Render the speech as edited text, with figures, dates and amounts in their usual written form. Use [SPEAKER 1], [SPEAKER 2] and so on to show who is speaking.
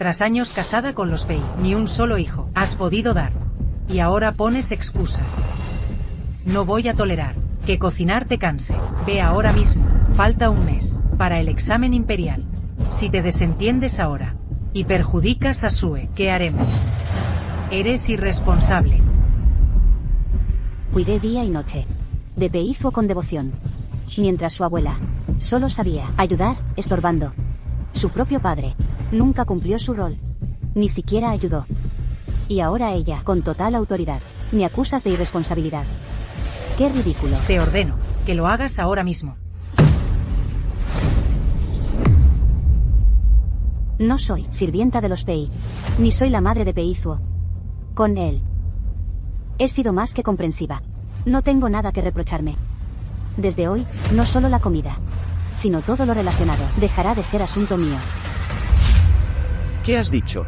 [SPEAKER 1] Tras años casada con los Pei, ni un solo hijo has podido dar. Y ahora pones excusas. No voy a tolerar que cocinar te canse. Ve ahora mismo. Falta un mes para el examen imperial. Si te desentiendes ahora y perjudicas a Sue, ¿qué haremos? Eres irresponsable.
[SPEAKER 2] Cuidé día y noche de Peizuo con devoción, mientras su abuela solo sabía ayudar, estorbando. Su propio padre nunca cumplió su rol, ni siquiera ayudó. Y ahora ella, con total autoridad, me acusas de irresponsabilidad. ¡Qué ridículo!
[SPEAKER 1] Te ordeno que lo hagas ahora mismo.
[SPEAKER 2] No soy sirvienta de los Pei, ni soy la madre de Peizuo. Con él he sido más que comprensiva. No tengo nada que reprocharme. Desde hoy, no solo la comida, sino todo lo relacionado dejará de ser asunto mío.
[SPEAKER 3] ¿Qué has dicho?